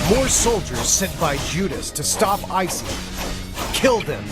More soldiers sent by Judas to stop ICEY. Kill them!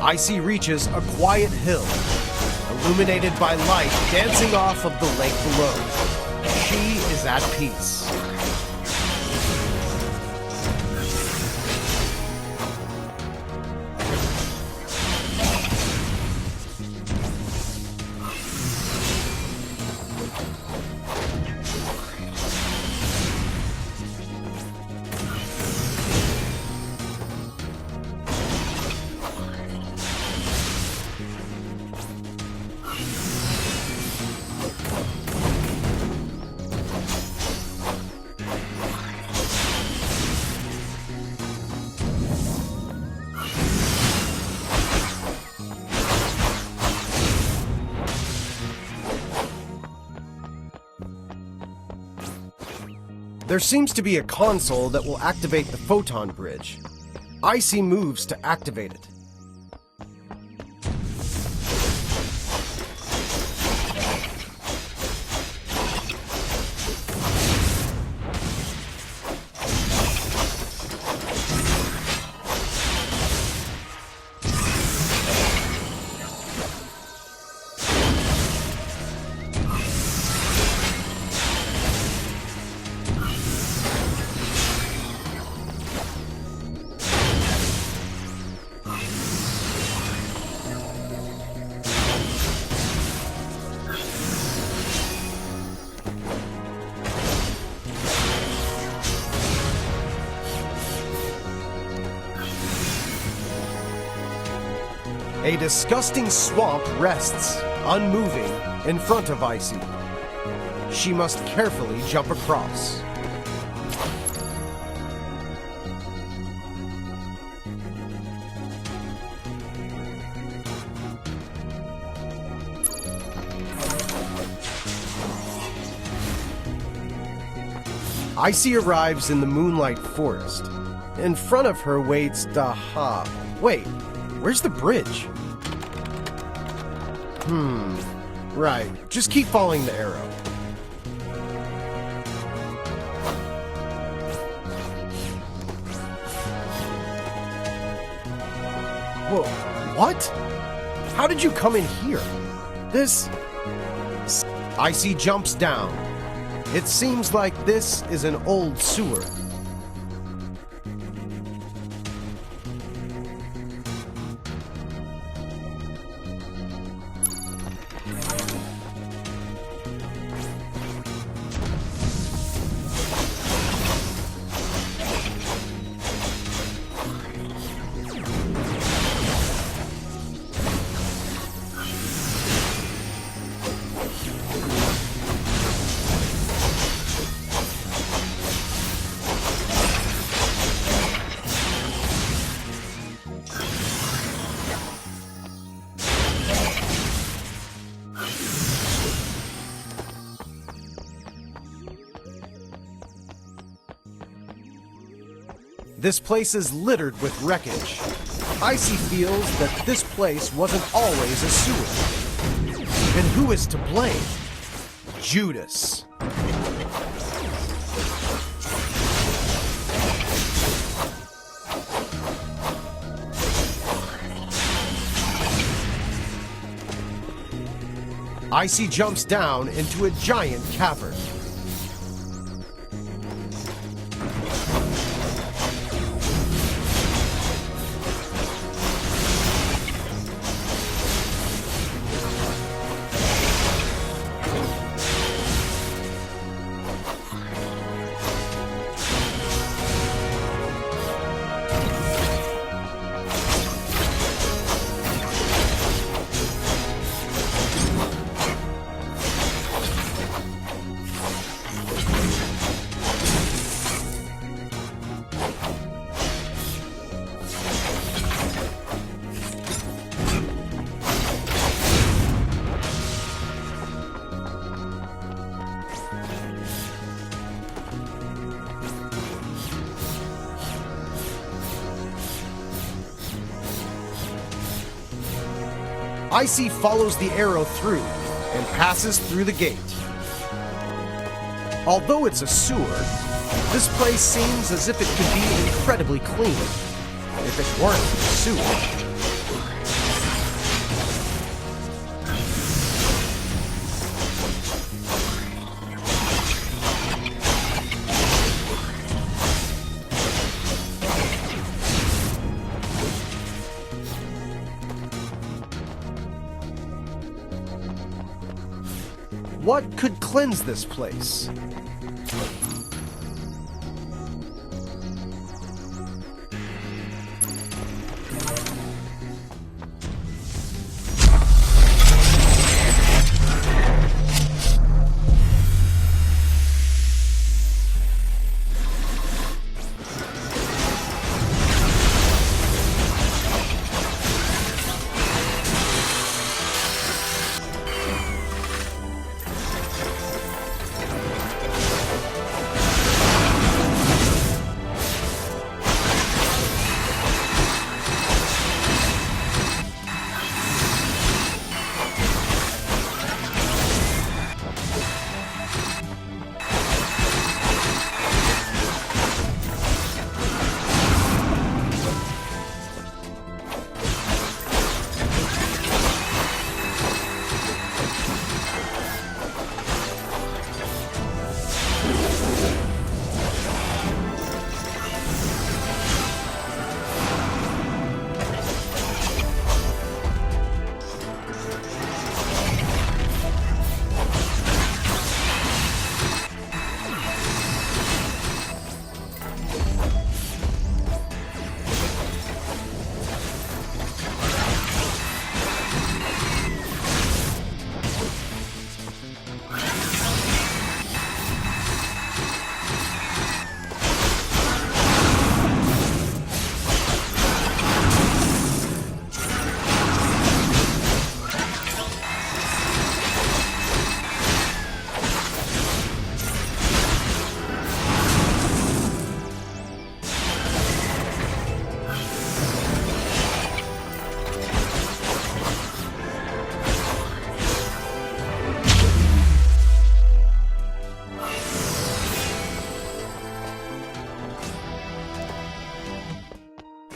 ICEY reaches a quiet hill, illuminated by light dancing off of the lake below. She is at peace. There seems to be a console that will activate the photon bridge. ICEY moves to activate it. A disgusting swamp rests, unmoving, in front of ICEY. She must carefully jump across. ICEY arrives in the Moonlight Forest. In front of her waits Daha. Wait, where's the bridge? Right. Just keep following the arrow. Whoa, what? How did you come in here? This... ICEY jumps down. It seems like this is an old sewer. This place is littered with wreckage. ICEY feels that this place wasn't always a sewer. And who is to blame? Judas. ICEY jumps down into a giant cavern. ICEY follows the arrow through and passes through the gate. Although it's a sewer, this place seems as if it could be incredibly clean if it weren't for the sewer. What could cleanse this place?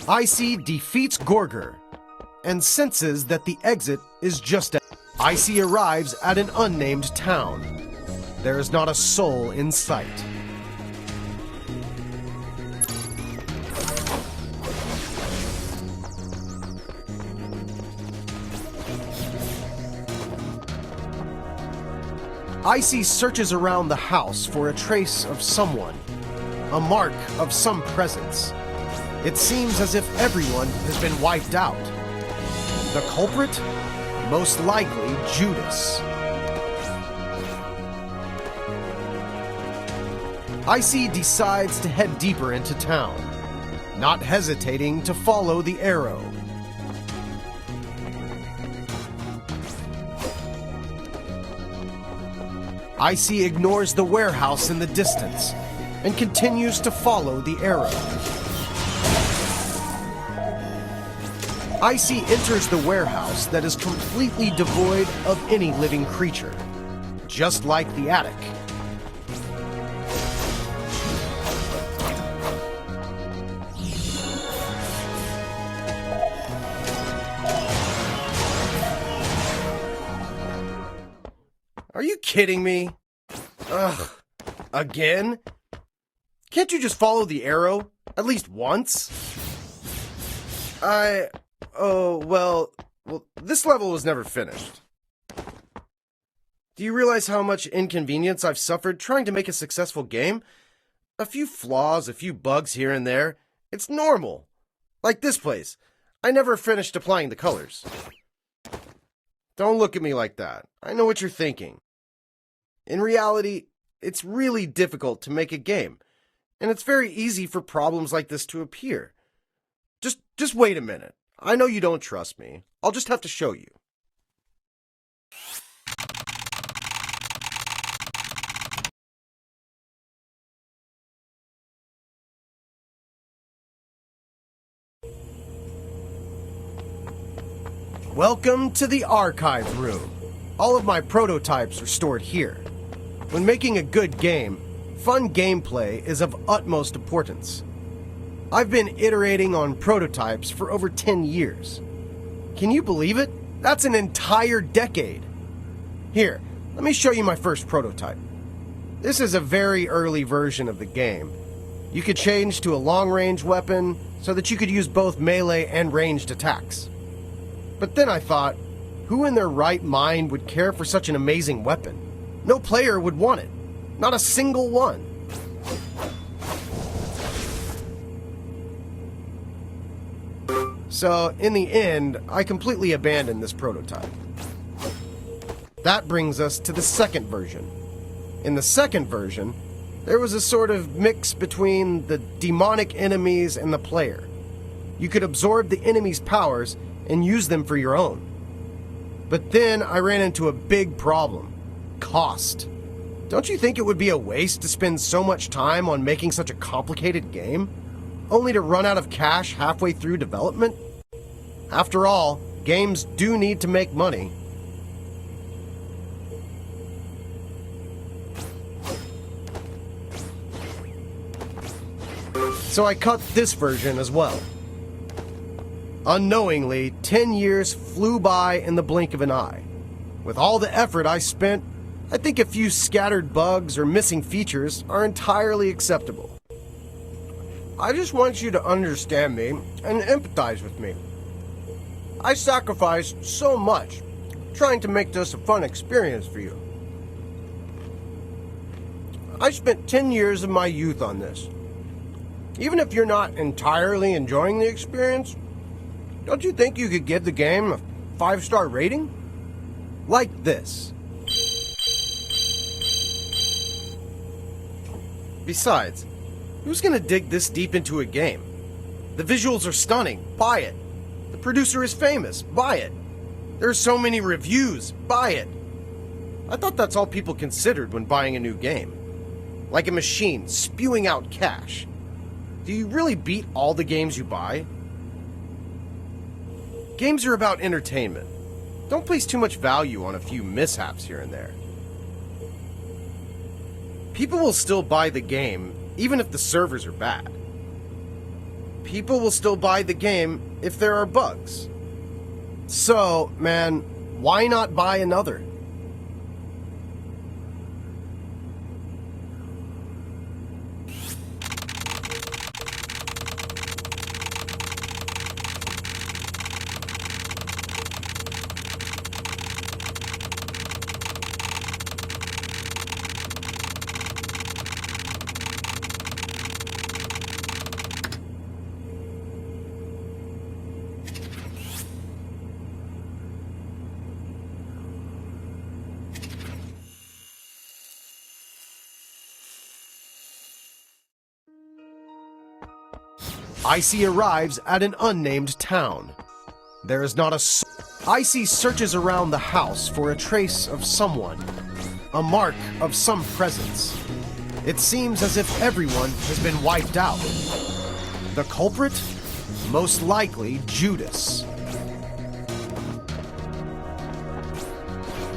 ICEY defeats Gorger and senses that the exit is just ahead. ICEY arrives at an unnamed town. There is not a soul in sight. ICEY searches around the house for a trace of someone, a mark of some presence. It seems as if everyone has been wiped out. The culprit? Most likely Judas. ICEY decides to head deeper into town, not hesitating to follow the arrow. ICEY ignores the warehouse in the distance and continues to follow the arrow. ICEY enters the warehouse that is completely devoid of any living creature, just like the attic. Are you kidding me? Ugh. Again? Can't you just follow the arrow? At least once? Oh, well, this level was never finished. Do you realize how much inconvenience I've suffered trying to make a successful game? A few flaws, a few bugs here and there. It's normal. Like this place. I never finished applying the colors. Don't look at me like that. I know what you're thinking. In reality, it's really difficult to make a game, and it's very easy for problems like this to appear. Just wait a minute. I know you don't trust me. I'll just have to show you. Welcome to the archive room. All of my prototypes are stored here. When making a good game, fun gameplay is of utmost importance. I've been iterating on prototypes for over 10 years. Can you believe it? That's an entire decade. Here, let me show you my first prototype. This is a very early version of the game. You could change to a long-range weapon so that you could use both melee and ranged attacks. But then I thought, who in their right mind would care for such an amazing weapon? No player would want it. Not a single one. So, in the end, I completely abandoned this prototype. That brings us to the second version. In the second version, there was a sort of mix between the demonic enemies and the player. You could absorb the enemy's powers and use them for your own. But then I ran into a big problem. Cost. Don't you think it would be a waste to spend so much time on making such a complicated game, only to run out of cash halfway through development? After all, games do need to make money. So I cut this version as well. Unknowingly, 10 years flew by in the blink of an eye. With all the effort I spent, I think a few scattered bugs or missing features are entirely acceptable. I just want you to understand me and empathize with me. I sacrificed so much trying to make this a fun experience for you. I spent 10 years of my youth on this. Even if you're not entirely enjoying the experience, don't you think you could give the game a 5-star rating? Like this. Besides, who's gonna dig this deep into a game? The visuals are stunning, buy it. The producer is famous, buy it. There are so many reviews, buy it. I thought that's all people considered when buying a new game. Like a machine spewing out cash. Do you really beat all the games you buy? Games are about entertainment. Don't place too much value on a few mishaps here and there. People will still buy the game, even if the servers are bad. People will still buy the game if there are bugs. So, man, why not buy another? ICEY arrives at an unnamed town. There is not a ICEY searches around the house for a trace of someone, a mark of some presence. It seems as if everyone has been wiped out. The culprit? Most likely Judas.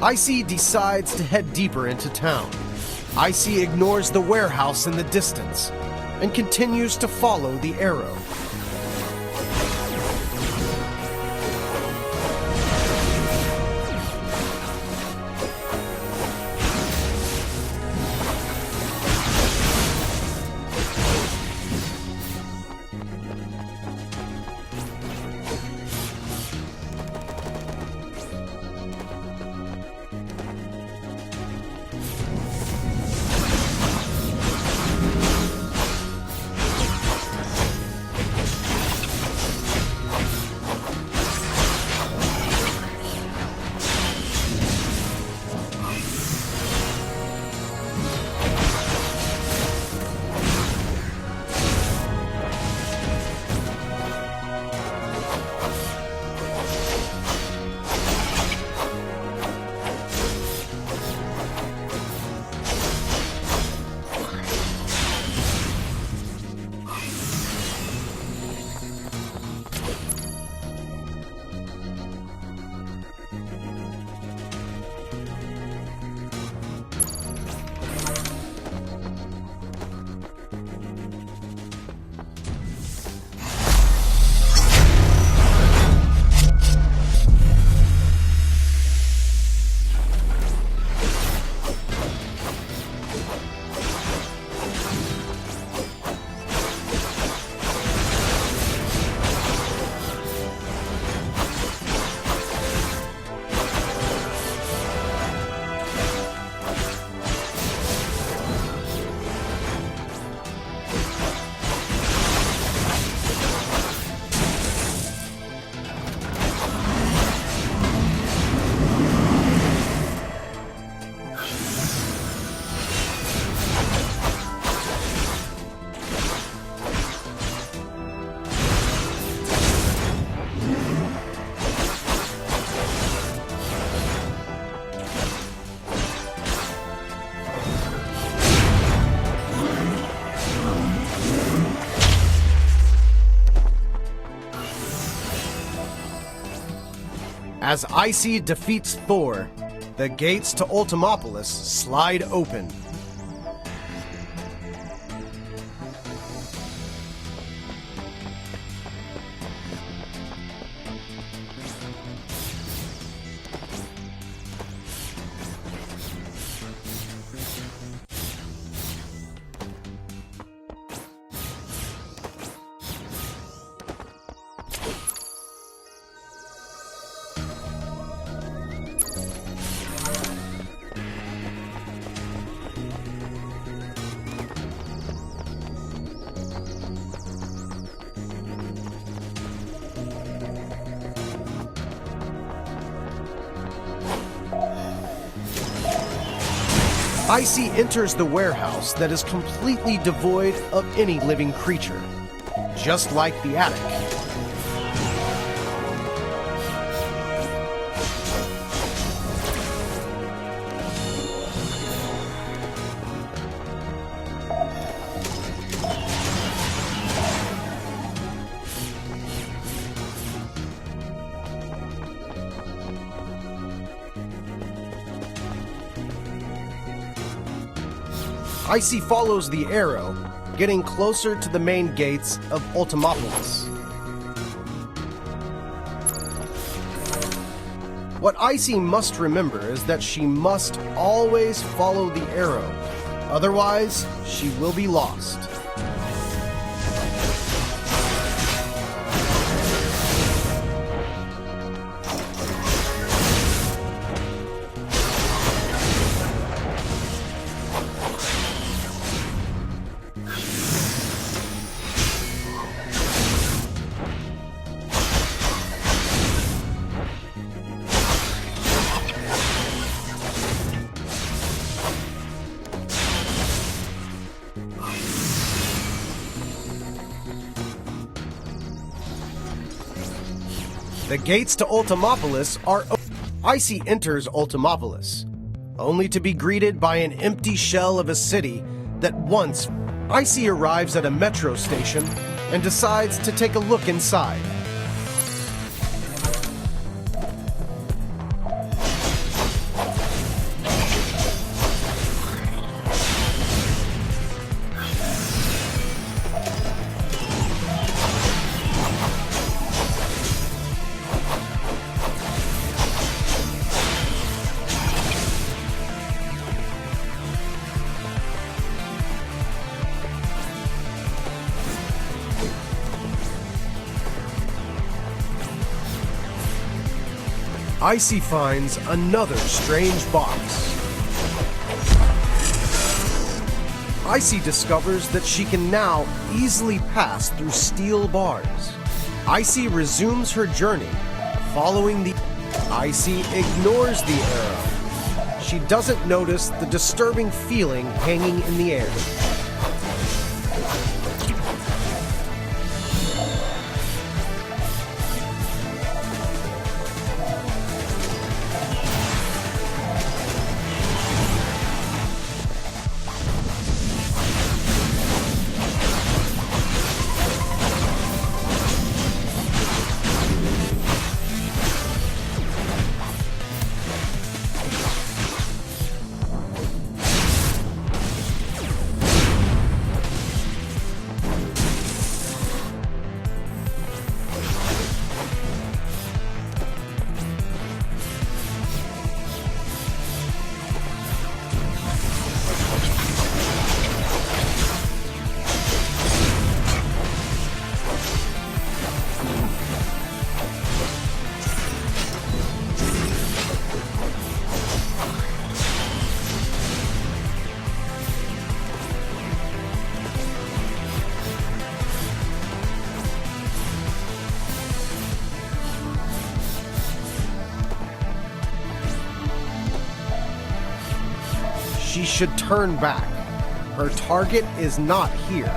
ICEY decides to head deeper into town. ICEY ignores the warehouse in the distance and continues to follow the arrow. As ICEY defeats Thor, the gates to Ultimopolis slide open. ICEY enters the warehouse that is completely devoid of any living creature, just like the attic. ICEY follows the arrow, getting closer to the main gates of Ultimopolis. What ICEY must remember is that she must always follow the arrow, otherwise she will be lost. The gates to Ultimopolis are open. ICEY enters Ultimopolis, only to be greeted by an empty shell of a city that once... ICEY arrives at a metro station and decides to take a look inside. ICEY finds another strange box. ICEY discovers that she can now easily pass through steel bars. ICEY resumes her journey, following the... ICEY ignores the arrow. She doesn't notice the disturbing feeling hanging in the air. She should turn back. Her target is not here.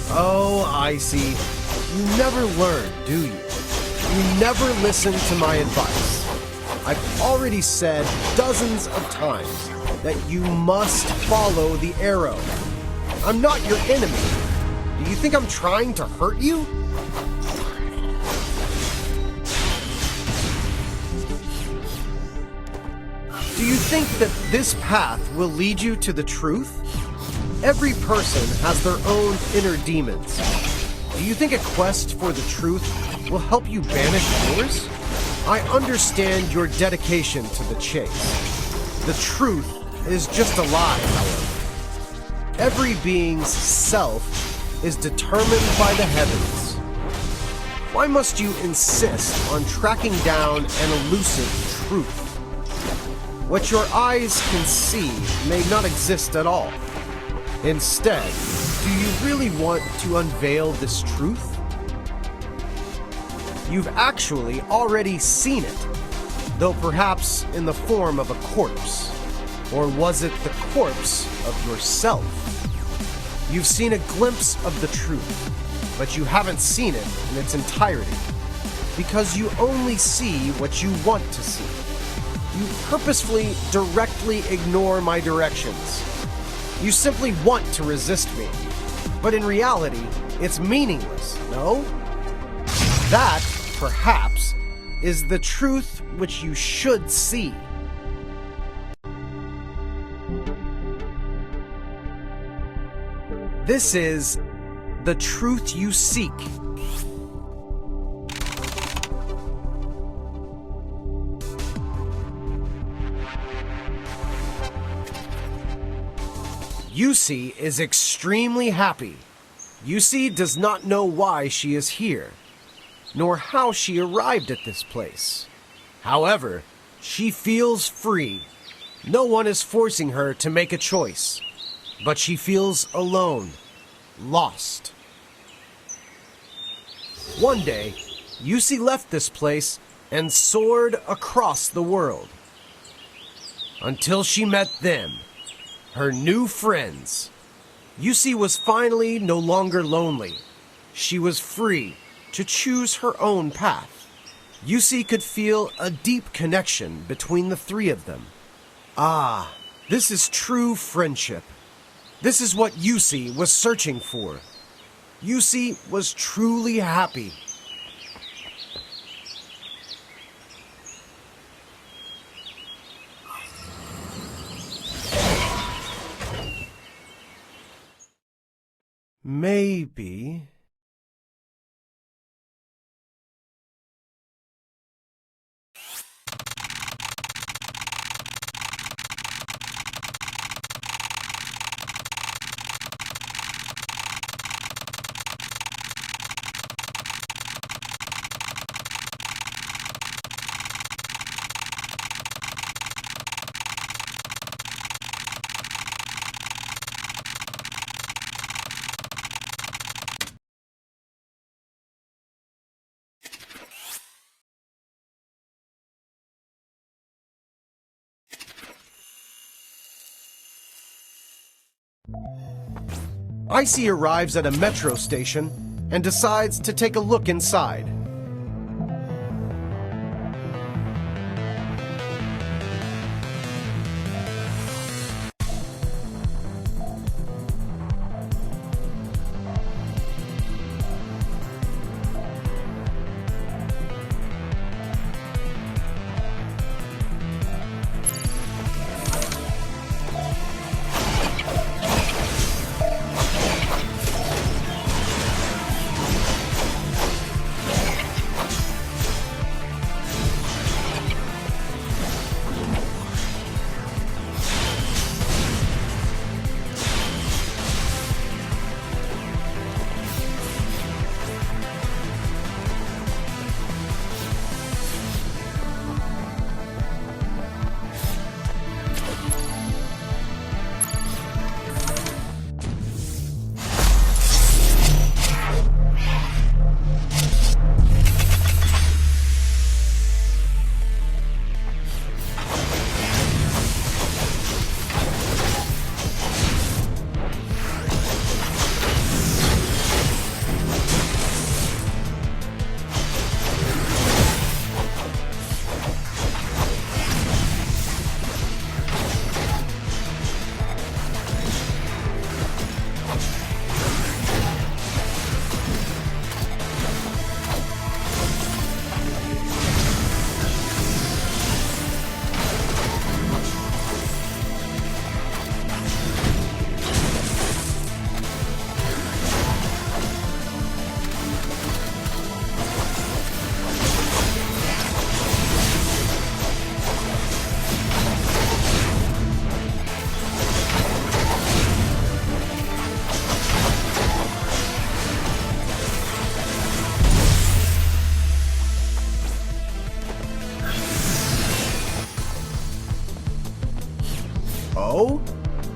Oh, ICEY, you never learn, do you? You never listen to my advice. I've already said dozens of times that you must follow the arrow. I'm not your enemy. Do you think I'm trying to hurt you? Do you think that this path will lead you to the truth? Every person has their own inner demons. Do you think a quest for the truth will help you banish yours? I understand your dedication to the chase. The truth is just a lie, however. Every being's self is determined by the heavens. Why must you insist on tracking down an elusive truth? What your eyes can see may not exist at all. Instead, do you really want to unveil this truth? You've actually already seen it, though perhaps in the form of a corpse. Or was it the corpse of yourself? You've seen a glimpse of the truth, but you haven't seen it in its entirety, because you only see what you want to see. You purposefully directly ignore my directions. You simply want to resist me, but in reality, it's meaningless, no? That, perhaps, is the truth which you should see. This is the truth you seek. ICEY is extremely happy. ICEY does not know why she is here, nor how she arrived at this place. However, she feels free. No one is forcing her to make a choice, but she feels alone, lost. One day, ICEY left this place and soared across the world, until she met them. Her new friends. ICEY was finally no longer lonely. She was free to choose her own path. ICEY could feel a deep connection between the three of them. Ah, this is true friendship. This is what ICEY was searching for. ICEY was truly happy. Maybe. ICEY arrives at a metro station and decides to take a look inside.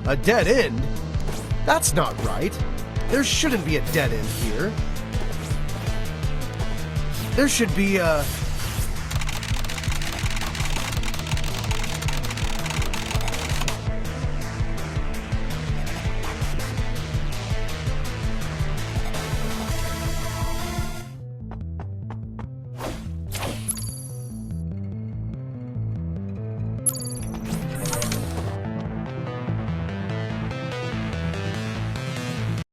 A dead end? That's not right. There shouldn't be a dead end here. There should be a